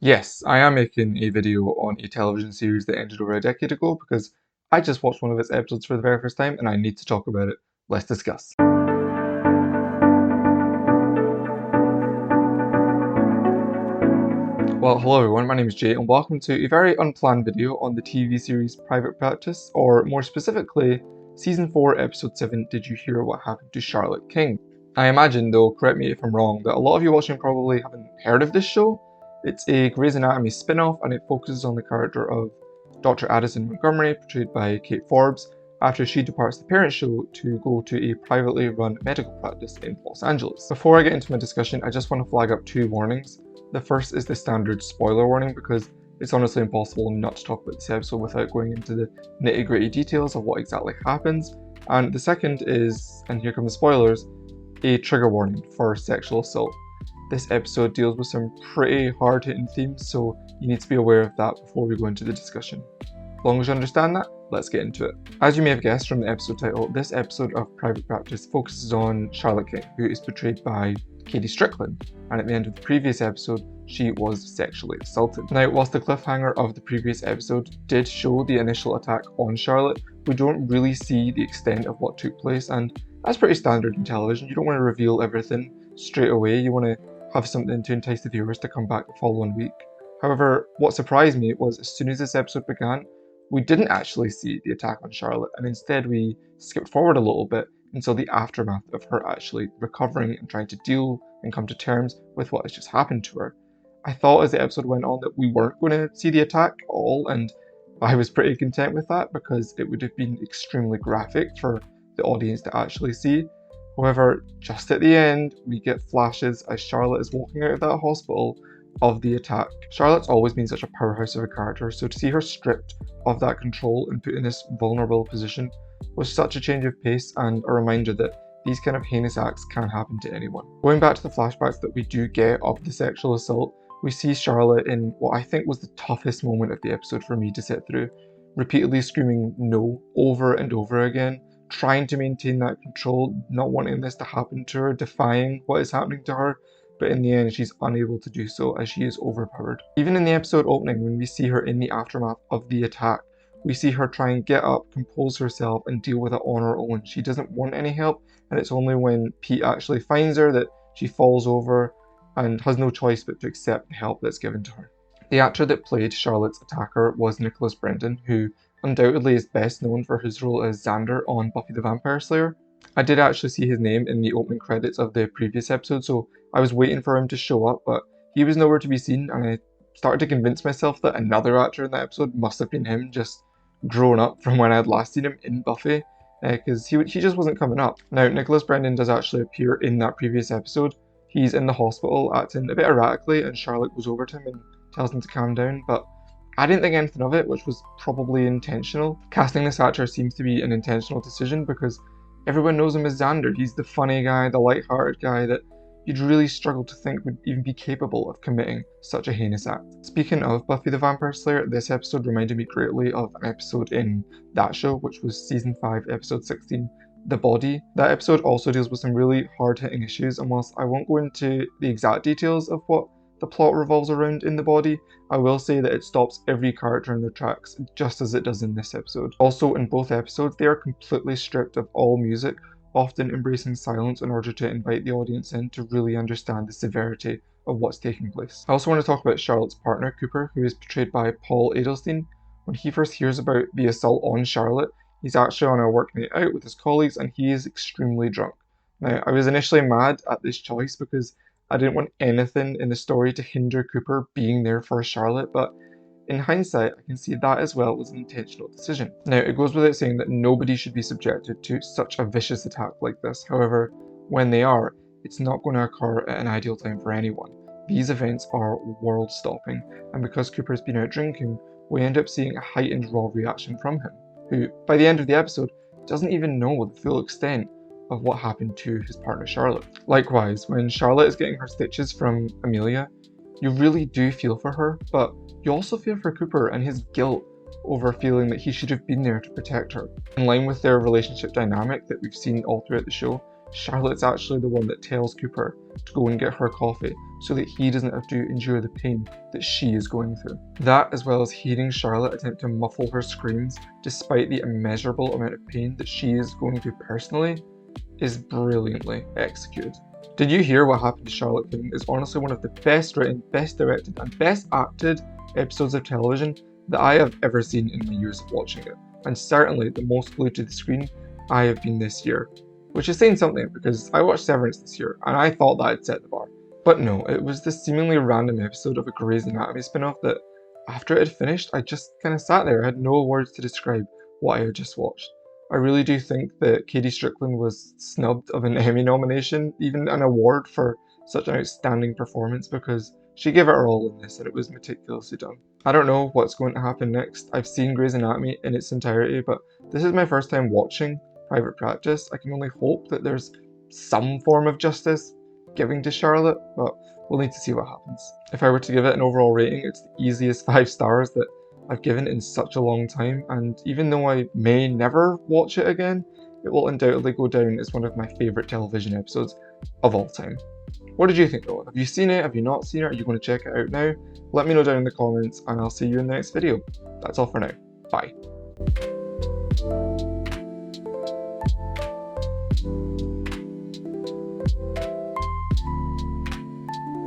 Yes, I am making a video on a television series that ended over a decade ago because I just watched one of its episodes for the very first time and I need to talk about it. Let's discuss. Well, hello everyone, my name is Jay and welcome to a very unplanned video on the TV series Private Practice, or more specifically, Season 4, Episode 7, Did You Hear What Happened to Charlotte King? I imagine, though, correct me if I'm wrong, that a lot of you watching probably haven't heard of this show. It's a Grey's Anatomy spin-off and it focuses on the character of Dr. Addison Montgomery, portrayed by Kate Forbes, after she departs the parent show to go to a privately run medical practice in Los Angeles. Before I get into my discussion, I just want to flag up two warnings. The first is the standard spoiler warning because it's honestly impossible not to talk about this episode without going into the nitty-gritty details of what exactly happens. And the second is, and here come the spoilers, a trigger warning for sexual assault. This episode deals with some pretty hard-hitting themes, so you need to be aware of that before we go into the discussion. As long as you understand that, let's get into it. As you may have guessed from the episode title, this episode of Private Practice focuses on Charlotte King, who is portrayed by Katie Strickland, and at the end of the previous episode, she was sexually assaulted. Now, whilst the cliffhanger of the previous episode did show the initial attack on Charlotte, we don't really see the extent of what took place, and that's pretty standard in television. You don't want to reveal everything straight away, you want to have something to entice the viewers to come back the following week. However, what surprised me was as soon as this episode began, we didn't actually see the attack on Charlotte, and instead we skipped forward a little bit until the aftermath of her actually recovering and trying to deal and come to terms with what has just happened to her. I thought as the episode went on that we weren't going to see the attack at all, and I was pretty content with that because it would have been extremely graphic for the audience to actually see. However, just at the end, we get flashes as Charlotte is walking out of that hospital of the attack. Charlotte's always been such a powerhouse of a character, so to see her stripped of that control and put in this vulnerable position was such a change of pace and a reminder that these kind of heinous acts can happen to anyone. Going back to the flashbacks that we do get of the sexual assault, we see Charlotte in what I think was the toughest moment of the episode for me to sit through, repeatedly screaming no over and over again, trying to maintain that control, not wanting this to happen to her, defying what is happening to her, but in the end she's unable to do so as she is overpowered. Even in the episode opening, when we see her in the aftermath of the attack, we see her try and get up, compose herself, and deal with it on her own. She doesn't want any help, and it's only when Pete actually finds her that she falls over and has no choice but to accept the help that's given to her. The actor that played Charlotte's attacker was Nicholas Brendan, who undoubtedly is best known for his role as Xander on Buffy the Vampire Slayer. I did actually see his name in the opening credits of the previous episode, so I was waiting for him to show up, but he was nowhere to be seen, and I started to convince myself that another actor in that episode must have been him, just grown up from when I had last seen him in Buffy, because he just wasn't coming up. Now, Nicholas Brendan does actually appear in that previous episode. He's in the hospital acting a bit erratically, and Charlotte goes over to him and tells him to calm down, but I didn't think anything of it, which was probably intentional. Casting this actor seems to be an intentional decision because everyone knows him as Xander. He's the funny guy, the light-hearted guy that you'd really struggle to think would even be capable of committing such a heinous act. Speaking of Buffy the Vampire Slayer, this episode reminded me greatly of an episode in that show, which was Season 5, Episode 16, The Body. That episode also deals with some really hard-hitting issues, and whilst I won't go into the exact details of what the plot revolves around in The Body, I will say that it stops every character in their tracks, just as it does in this episode. Also, in both episodes, they are completely stripped of all music, often embracing silence in order to invite the audience in to really understand the severity of what's taking place. I also want to talk about Charlotte's partner, Cooper, who is portrayed by Paul Adelstein. When he first hears about the assault on Charlotte, he's actually on a work night out with his colleagues and he is extremely drunk. Now, I was initially mad at this choice because I didn't want anything in the story to hinder Cooper being there for Charlotte, but in hindsight, I can see that as well was an intentional decision. Now, it goes without saying that nobody should be subjected to such a vicious attack like this. However, when they are, it's not going to occur at an ideal time for anyone. These events are world-stopping, and because Cooper's been out drinking, we end up seeing a heightened raw reaction from him, who, by the end of the episode, doesn't even know the full extent of what happened to his partner Charlotte. Likewise, when Charlotte is getting her stitches from Amelia, you really do feel for her, but you also feel for Cooper and his guilt over feeling that he should have been there to protect her. In line with their relationship dynamic that we've seen all throughout the show, Charlotte's actually the one that tells Cooper to go and get her coffee so that he doesn't have to endure the pain that she is going through. That, as well as hearing Charlotte attempt to muffle her screams despite the immeasurable amount of pain that she is going through personally, is brilliantly executed. Did You Hear What Happened to Charlotte King is honestly one of the best written, best directed, and best acted episodes of television that I have ever seen in my years of watching it, and certainly the most glued to the screen I have been this year. Which is saying something, because I watched Severance this year, and I thought that I'd set the bar. But no, it was this seemingly random episode of a Grey's Anatomy spin-off that, after it had finished, I just kind of sat there. I had no words to describe what I had just watched. I really do think that Katie Strickland was snubbed of an Emmy nomination, even an award for such an outstanding performance, because she gave it her all in this and it was meticulously done. I don't know what's going to happen next. I've seen Grey's Anatomy in its entirety, but this is my first time watching Private Practice. I can only hope that there's some form of justice giving to Charlotte, but we'll need to see what happens. If I were to give it an overall rating, it's the easiest 5 stars that I've given in such a long time, and even though I may never watch it again, it will undoubtedly go down as one of my favourite television episodes of all time. What did you think though? Have you seen it? Have you not seen it? Are you going to check it out now? Let me know down in the comments and I'll see you in the next video. That's all for now. Bye.